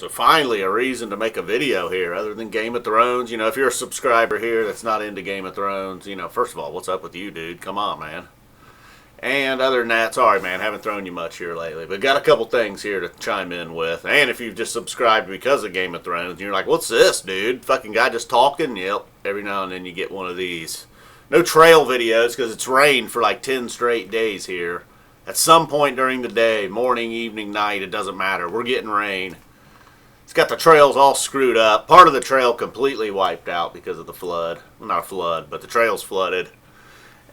finally a reason to make a video here other than Game of Thrones. You know, if you're a subscriber here that's not into Game of Thrones, you know, first of all, what's up with you, dude? Come on, man. And other than that, sorry, man, haven't thrown you much here lately. But got a couple things here to chime in with. And if you've just subscribed because of Game of Thrones, and you're like, what's this, dude? Fucking guy just talking? Yep, every now and then you get one of these. No trail videos because it's rained for like 10 straight days here. At some point during the day, morning, evening, night, it doesn't matter. We're getting rain. It's got the trails all screwed up. Part of the trail completely wiped out because of the flood. Well, not a flood, but the trail's flooded.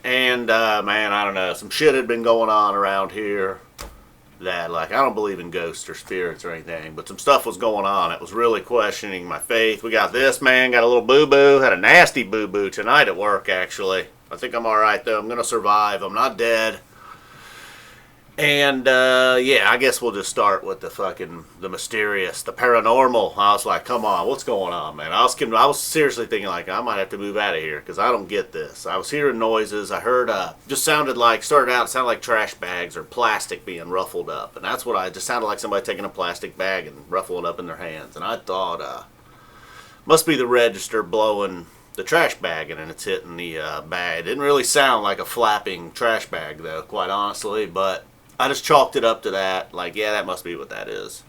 And, man, I don't know. Some shit had been going on around here that, like, I don't believe in ghosts or spirits or anything, but some stuff was going on. It was really questioning my faith. We got this, man. Got a little boo-boo. Had a nasty boo-boo tonight at work, actually. I think I'm all right, though. I'm going to survive. I'm not dead. And, yeah, I guess we'll just start with the mysterious, the paranormal. I was like, come on, what's going on, man? I was seriously thinking, like, I might have to move out of here because I don't get this. I was hearing noises. I heard, started out like trash bags or plastic being ruffled up. And that's what just sounded like somebody taking a plastic bag and ruffling it up in their hands. And I thought, must be the register blowing the trash bag and it's hitting the bag. It didn't really sound like a flapping trash bag, though, quite honestly, but I just chalked it up to that, like, yeah, that must be what that is.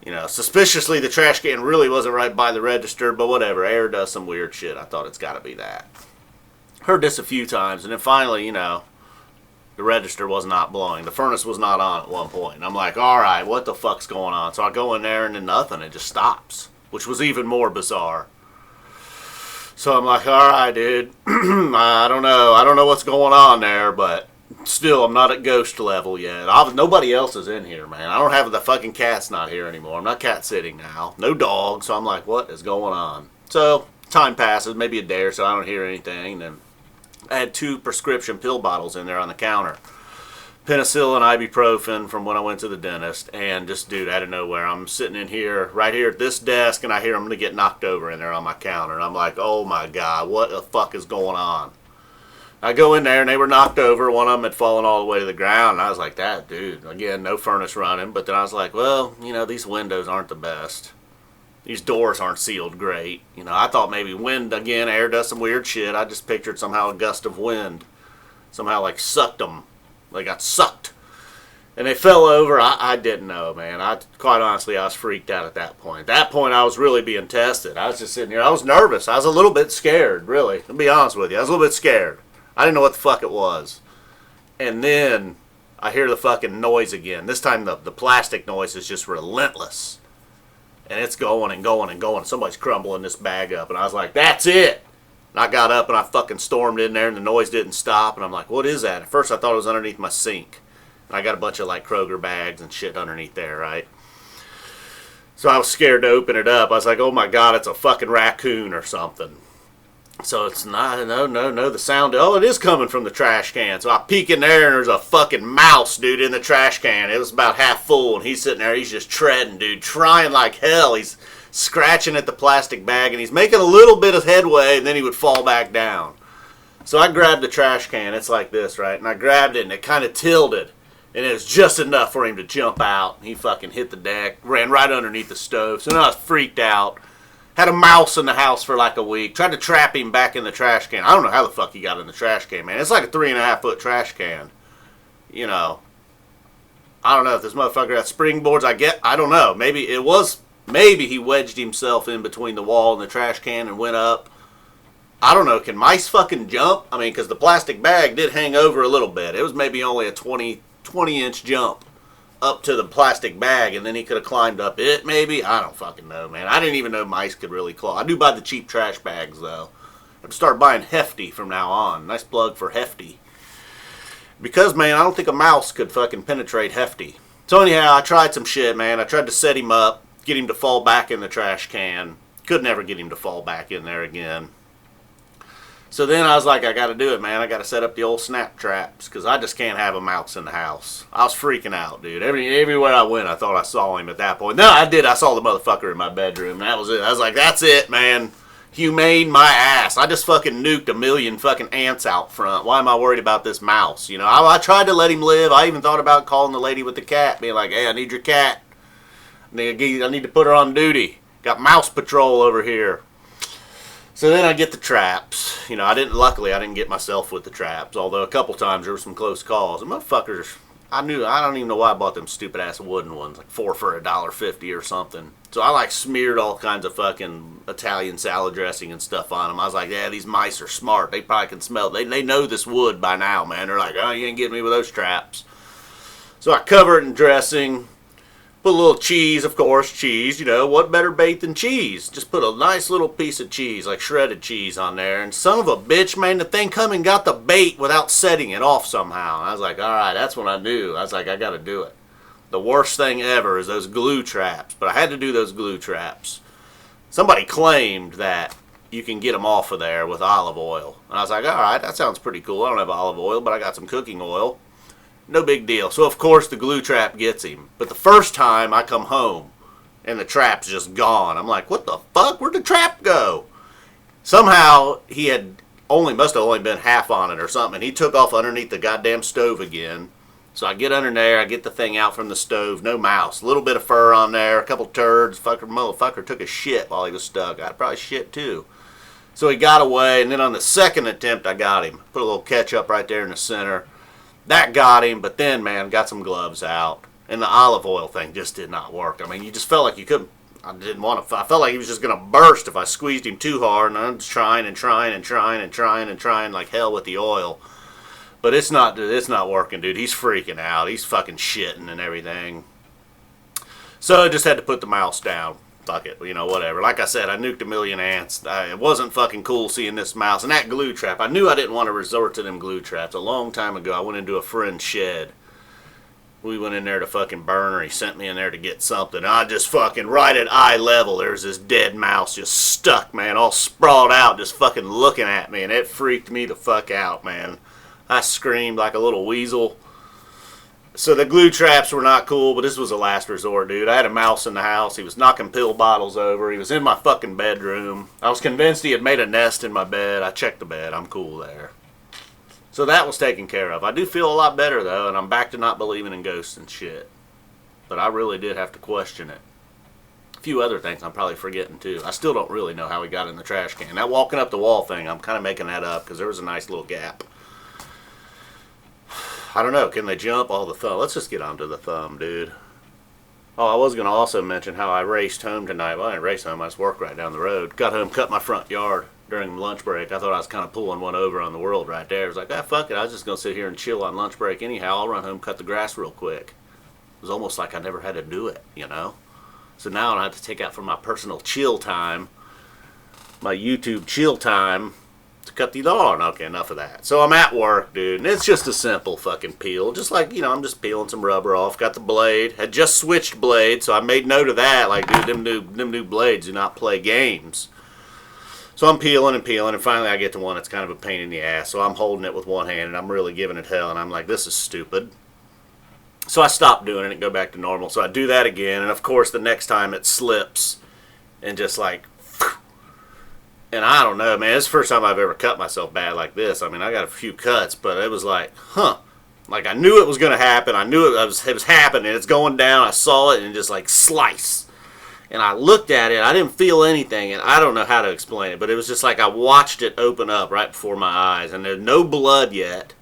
You know, suspiciously, the trash can really wasn't right by the register, but whatever, air does some weird shit. I thought it's got to be that. Heard this a few times, and then finally, you know, the register was not blowing. The furnace was not on at one point. And I'm like, all right, what the fuck's going on? So I go in there, and then nothing. It just stops, which was even more bizarre. So I'm like, all right, dude, I don't know. I don't know what's going on there, but still, I'm not at ghost level yet. Nobody else is in here, man. I don't have the fucking cat's not here anymore. I'm not cat sitting now. No dog. So I'm like, what is going on? So time passes, maybe a day or so. I don't hear anything. Then I had 2 prescription pill bottles in there on the counter. Penicillin, ibuprofen from when I went to the dentist. And just, dude, out of nowhere, I'm sitting in here, right here at this desk, and I hear I'm going to get knocked over in there on my counter. And I'm like, oh my God, what the fuck is going on? I go in there, and they were knocked over. One of them had fallen all the way to the ground. And I was like, that, dude. Again, no furnace running. But then I was like, well, you know, these windows aren't the best. These doors aren't sealed great. You know, I thought maybe wind, again, air does some weird shit. I just pictured somehow a gust of wind. Somehow, like, sucked them. They got sucked. And they fell over. I didn't know, man. Quite honestly, I was freaked out at that point. At that point, I was really being tested. I was just sitting here. I was nervous. I was a little bit scared, really. To be honest with you. I was a little bit scared. I didn't know what the fuck it was. And then I hear the fucking noise again. This time the plastic noise is just relentless. And it's going and going and going. Somebody's crumbling this bag up. And I was like, that's it. And I got up and I fucking stormed in there and the noise didn't stop. And I'm like, what is that? At first I thought it was underneath my sink. And I got a bunch of like Kroger bags and shit underneath there, right? So I was scared to open it up. I was like, oh my God, it's a fucking raccoon or something. So it's not, no, the sound, it is coming from the trash can. So I peek in there and there's a fucking mouse, dude, in the trash can. It was about half full and he's sitting there, he's just treading, dude, trying like hell. He's scratching at the plastic bag and he's making a little bit of headway and then he would fall back down. So I grabbed the trash can, it's like this, right? And I grabbed it and it kind of tilted. And it was just enough for him to jump out. He fucking hit the deck, ran right underneath the stove. So then I was freaked out. Had a mouse in the house for like a week. Tried to trap him back in the trash can. I don't know how the fuck he got in the trash can, man. It's like a 3.5 foot trash can. You know. I don't know if this motherfucker had springboards. I don't know. Maybe he wedged himself in between the wall and the trash can and went up. I don't know. Can mice fucking jump? I mean, because the plastic bag did hang over a little bit. It was maybe only a 20-inch jump up to the plastic bag, and then he could have climbed up it, maybe? I don't fucking know, man. I didn't even know mice could really claw. I do buy the cheap trash bags, though. I'm start buying Hefty from now on. Nice plug for Hefty. Because, man, I don't think a mouse could fucking penetrate Hefty. So anyhow, I tried some shit, man. I tried to set him up, get him to fall back in the trash can. Could never get him to fall back in there again. So then I was like, I got to do it, man. I got to set up the old snap traps because I just can't have a mouse in the house. I was freaking out, dude. Everywhere I went, I thought I saw him at that point. No, I did. I saw the motherfucker in my bedroom. That was it. I was like, that's it, man. Humane my ass. I just fucking nuked a million fucking ants out front. Why am I worried about this mouse? You know, I tried to let him live. I even thought about calling the lady with the cat, being like, hey, I need your cat. I need to put her on duty. Got mouse patrol over here. So then I get the traps. Luckily I didn't get myself with the traps, although a couple times there were some close calls. And motherfuckers, I don't even know why I bought them stupid ass wooden ones, like 4 for $1.50 or something. So I like smeared all kinds of fucking Italian salad dressing and stuff on them. I was like, yeah, these mice are smart. They probably can smell. They know this wood by now, man. They're like, oh, you ain't getting me with those traps. So I cover it in dressing. Put a little cheese, of course, cheese, what better bait than cheese? Just put a nice little piece of cheese, like shredded cheese on there. And son of a bitch, man, the thing come and got the bait without setting it off somehow. And I was like, all right, that's when I knew. I was like, I got to do it. The worst thing ever is those glue traps. But I had to do those glue traps. Somebody claimed that you can get them off of there with olive oil. And I was like, all right, that sounds pretty cool. I don't have olive oil, but I got some cooking oil. No big deal. So, of course, the glue trap gets him. But the first time I come home and the trap's just gone. I'm like, what the fuck? Where'd the trap go? Somehow he must have only been half on it or something. And he took off underneath the goddamn stove again. So I get under there. I get the thing out from the stove. No mouse. A little bit of fur on there. A couple turds. Motherfucker took a shit while he was stuck. I'd probably shit too. So he got away. And then on the second attempt, I got him. Put a little ketchup right there in the center. That got him, but then, man, got some gloves out. And the olive oil thing just did not work. I mean, you just felt like you couldn't. I felt like he was just going to burst if I squeezed him too hard. And I'm just trying like hell with the oil. But it's not working, dude. He's freaking out. He's fucking shitting and everything. So I just had to put the mouse down. Fuck it, whatever. Like I said, I nuked a million ants. It wasn't fucking cool seeing this mouse. And that glue trap, I knew I didn't want to resort to them glue traps. A long time ago, I went into a friend's shed. We went in there to fucking burn her. He sent me in there to get something. I just fucking, right at eye level, there's this dead mouse just stuck, man, all sprawled out, just fucking looking at me. And it freaked me the fuck out, man. I screamed like a little weasel. So the glue traps were not cool, but this was a last resort, dude. I had a mouse in the house. He was knocking pill bottles over. He was in my fucking bedroom. I was convinced he had made a nest in my bed. I checked the bed. I'm cool there. So that was taken care of. I do feel a lot better, though, and I'm back to not believing in ghosts and shit. But I really did have to question it. A few other things I'm probably forgetting, too. I still don't really know how he got in the trash can. That walking up the wall thing, I'm kind of making that up because there was a nice little gap. I don't know. Can they jump? Oh, the thumb. Let's just get onto the thumb, dude. Oh, I was going to also mention how I raced home tonight. Well, I didn't race home. I just worked right down the road. Got home, cut my front yard during lunch break. I thought I was kind of pulling one over on the world right there. I was like, fuck it. I was just going to sit here and chill on lunch break anyhow. I'll run home, cut the grass real quick. It was almost like I never had to do it, So now I don't have to take out from my personal chill time, my YouTube chill time, to cut the lawn. Okay, enough of that. So I'm at work, dude, and it's just a simple fucking peel. Just like, I'm just peeling some rubber off. Got the blade. Had just switched blades, so I made note of that. Like, dude, them new blades do not play games. So I'm peeling, and finally I get to one that's kind of a pain in the ass. So I'm holding it with one hand, and I'm really giving it hell, and I'm like, this is stupid. So I stop doing it and go back to normal. So I do that again, and of course the next time it slips, and just like, and I don't know, man, it's the first time I've ever cut myself bad like this. I mean, I got a few cuts, but it was like, like I knew it was going to happen. I knew it was happening. It's going down. I saw it and just like slice. And I looked at it. I didn't feel anything, and I don't know how to explain it, but it was just like I watched it open up right before my eyes, and there's no blood yet.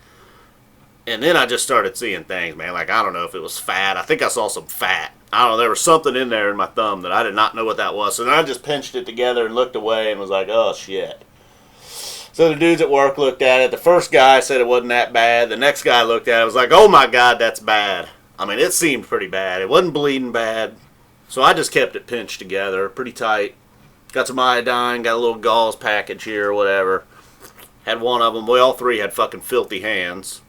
And then I just started seeing things, man. Like, I don't know if it was fat. I think I saw some fat. I don't know. There was something in there in my thumb that I did not know what that was. So then I just pinched it together and looked away and was like, oh, shit. So the dudes at work looked at it. The first guy said it wasn't that bad. The next guy looked at it and was like, oh, my God, that's bad. I mean, it seemed pretty bad. It wasn't bleeding bad. So I just kept it pinched together pretty tight. Got some iodine, got a little gauze package here or whatever. Had one of them. We all three had fucking filthy hands.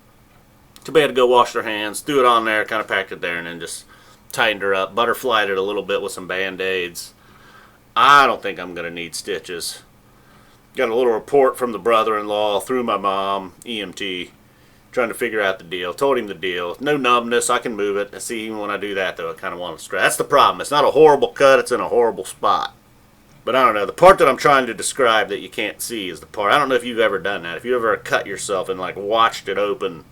Too bad to go wash their hands. Threw it on there, kind of packed it there, and then just tightened her up. Butterflied it a little bit with some Band-Aids. I don't think I'm going to need stitches. Got a little report from the brother-in-law through my mom, EMT, trying to figure out the deal. Told him the deal. No numbness. I can move it. See, even when I do that, though, I kind of want to stretch. That's the problem. It's not a horrible cut. It's in a horrible spot. But I don't know. The part that I'm trying to describe that you can't see is the part. I don't know if you've ever done that. If you ever cut yourself and, like, watched it open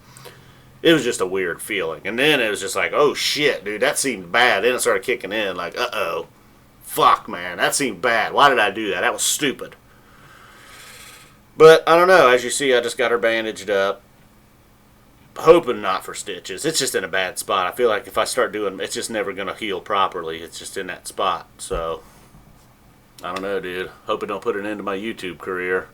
It was just a weird feeling. And then it was just like, oh shit, dude, that seemed bad. Then it started kicking in, like, uh-oh. Fuck, man, that seemed bad. Why did I do that? That was stupid. But, I don't know. As you see, I just got her bandaged up. Hoping not for stitches. It's just in a bad spot. I feel like if I start doing, it's just never going to heal properly. It's just in that spot. So, I don't know, dude. Hope it don't put an end to my YouTube career.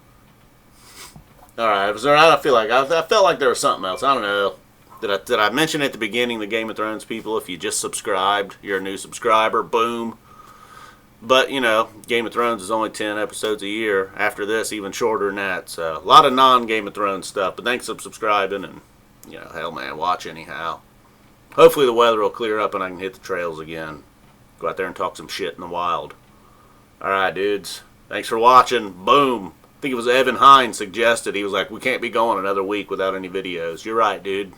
Alright, I feel like, I felt like there was something else. I don't know. Did I mention at the beginning the Game of Thrones people? If you just subscribed, you're a new subscriber. Boom. But, you know, Game of Thrones is only 10 episodes a year. After this, even shorter than that. So, a lot of non-Game of Thrones stuff. But thanks for subscribing and, you know, hell, man, watch anyhow. Hopefully the weather will clear up and I can hit the trails again. Go out there and talk some shit in the wild. Alright, dudes. Thanks for watching. Boom. I think it was Evan Hines suggested. He was like, we can't be going another week without any videos. You're right, dude.